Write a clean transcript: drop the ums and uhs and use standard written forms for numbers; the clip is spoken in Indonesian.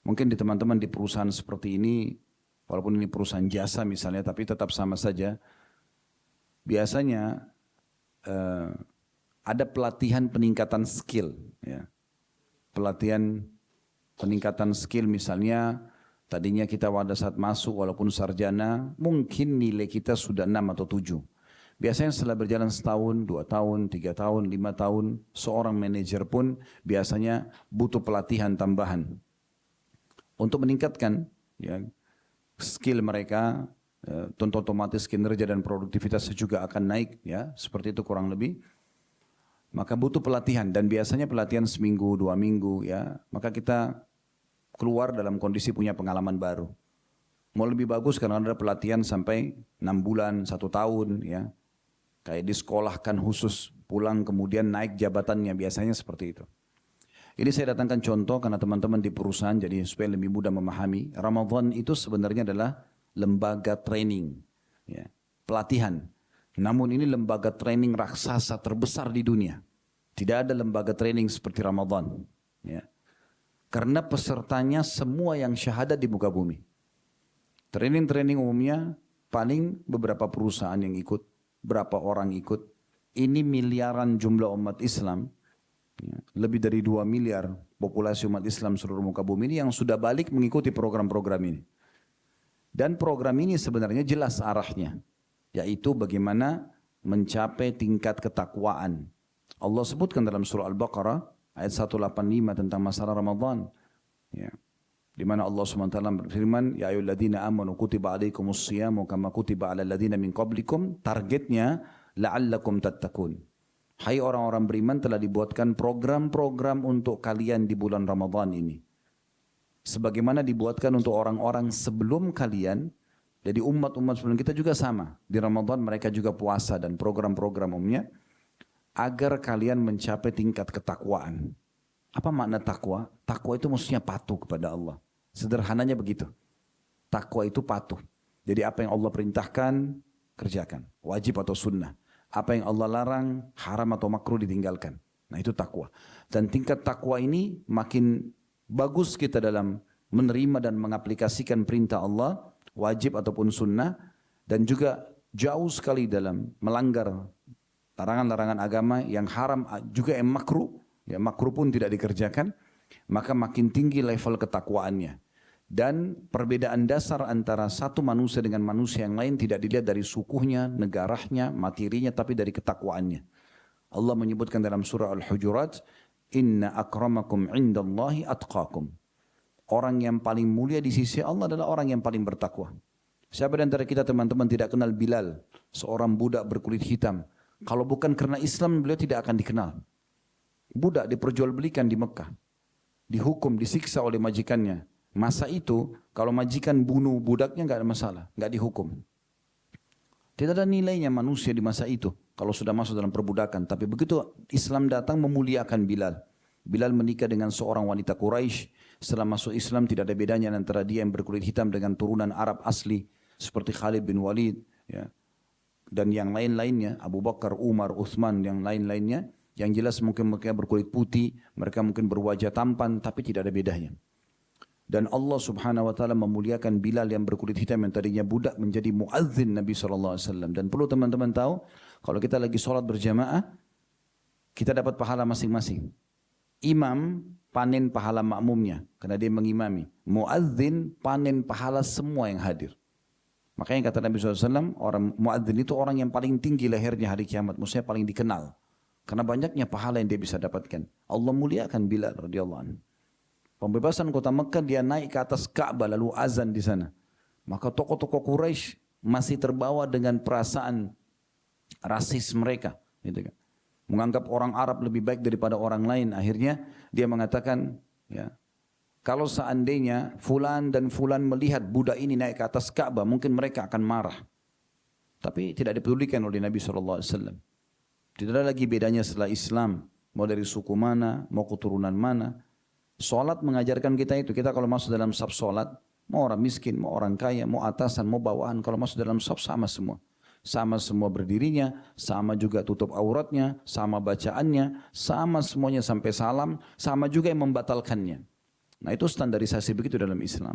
Mungkin di teman-teman di perusahaan seperti ini, walaupun ini perusahaan jasa misalnya, tapi tetap sama saja. Biasanya eh, ada pelatihan peningkatan skill, ya. Pelatihan peningkatan skill misalnya, tadinya kita pada saat masuk walaupun sarjana, mungkin nilai kita sudah 6 atau 7. Biasanya setelah berjalan setahun, 2 tahun, 3 tahun, 5 tahun, seorang manajer pun biasanya butuh pelatihan tambahan untuk meningkatkan, ya, skill mereka. Tentu otomatis kinerja dan produktivitas juga akan naik, ya, seperti itu kurang lebih. Maka butuh pelatihan, dan biasanya pelatihan seminggu, 2 minggu, ya. Maka kita keluar dalam kondisi punya pengalaman baru. Mau lebih bagus karena ada pelatihan sampai 6 bulan, 1 tahun, ya. Kayak disekolahkan khusus, pulang kemudian naik jabatannya, biasanya seperti itu. Ini saya datangkan contoh karena teman-teman di perusahaan jadi supaya lebih mudah memahami. Ramadan itu sebenarnya adalah lembaga training, ya, pelatihan. Namun ini lembaga training raksasa terbesar di dunia. Tidak ada lembaga training seperti Ramadan, ya. Karena pesertanya semua yang syahadat di muka bumi. Training-training umumnya paling beberapa perusahaan yang ikut, berapa orang ikut. Ini miliaran jumlah umat Islam, ya, lebih dari 2 miliar populasi umat Islam seluruh muka bumi ini yang sudah balik mengikuti program-program ini. Dan program ini sebenarnya jelas arahnya, yaitu bagaimana mencapai tingkat ketakwaan. Allah sebutkan dalam surah Al-Baqarah ayat 185 tentang masalah Ramadan, ya, di mana Allah SWT berfirman, ya ayyuhalladzina amanu kutiba alaikumus shiyamu kama kutiba alal ladzina min qablikum, targetnya la'allakum tattaqun. Hai orang-orang beriman, telah dibuatkan program-program untuk kalian di bulan Ramadan ini, sebagaimana dibuatkan untuk orang-orang sebelum kalian. Jadi umat-umat sebelum kita juga sama. Di Ramadan mereka juga puasa dan program-program umumnya, agar kalian mencapai tingkat ketakwaan. Apa makna takwa? Takwa itu maksudnya patuh kepada Allah. Sederhananya begitu. Takwa itu patuh. Jadi apa yang Allah perintahkan, kerjakan. Wajib atau sunnah. Apa yang Allah larang, haram atau makruh ditinggalkan. Nah itu takwa. Dan tingkat takwa ini makin bagus kita dalam menerima dan mengaplikasikan perintah Allah, wajib ataupun sunnah, dan juga jauh sekali dalam melanggar larangan-larangan agama yang haram juga yang makruh, ya makruh pun tidak dikerjakan, maka makin tinggi level ketakwaannya. Dan perbedaan dasar antara satu manusia dengan manusia yang lain tidak dilihat dari sukunya, negaranya, materinya, tapi dari ketakwaannya. Allah menyebutkan dalam surah Al-Hujurat, inna akramakum indallahi atqakum. Orang yang paling mulia di sisi Allah adalah orang yang paling bertakwa. Siapa di antara kita teman-teman tidak kenal Bilal, seorang budak berkulit hitam? Kalau bukan karena Islam, beliau tidak akan dikenal. Budak diperjualbelikan di Mekah, dihukum, disiksa oleh majikannya. Masa itu kalau majikan bunuh budaknya nggak ada masalah, nggak dihukum. Tidak ada nilainya manusia di masa itu kalau sudah masuk dalam perbudakan. Tapi begitu Islam datang memuliakan Bilal. Bilal menikah dengan seorang wanita Quraisy. Setelah masuk Islam tidak ada bedanya antara dia yang berkulit hitam dengan turunan Arab asli seperti Khalid bin Walid, ya, dan yang lain-lainnya, Abu Bakar, Umar, Uthman, yang lain-lainnya. Yang jelas mungkin mereka berkulit putih, mereka mungkin berwajah tampan, tapi tidak ada bedanya. Dan Allah subhanahu wa ta'ala memuliakan Bilal yang berkulit hitam yang tadinya budak menjadi muadzin Nabi SAW. Dan perlu teman-teman tahu, kalau kita lagi sholat berjamaah, kita dapat pahala masing-masing. Imam panen pahala makmumnya, karena dia mengimami. Muadzin panen pahala semua yang hadir. Makanya kata Nabi SAW, orang muadzin itu orang yang paling tinggi lehernya hari kiamat, maksudnya paling dikenal. Karena banyaknya pahala yang dia bisa dapatkan. Allah muliakan Bilal radhiyallahu anhu. Pembebasan kota Mekah, dia naik ke atas Ka'bah lalu azan di sana. Maka tokoh-tokoh Quraisy masih terbawa dengan perasaan rasis mereka, gitu kan. Menganggap orang Arab lebih baik daripada orang lain. Akhirnya dia mengatakan, ya, kalau seandainya fulan dan fulan melihat budak ini naik ke atas Ka'bah, mungkin mereka akan marah. Tapi tidak dipedulikan oleh Nabi SAW. Tidak ada lagi bedanya setelah Islam, mau dari suku mana, mau keturunan mana. Salat mengajarkan kita itu. Kita kalau masuk dalam saf salat, mau orang miskin, mau orang kaya, mau atasan, mau bawahan, kalau masuk dalam saf sama semua. Sama semua berdirinya, sama juga tutup auratnya, sama bacaannya, sama semuanya sampai salam, sama juga yang membatalkannya. Nah itu standarisasi begitu dalam Islam.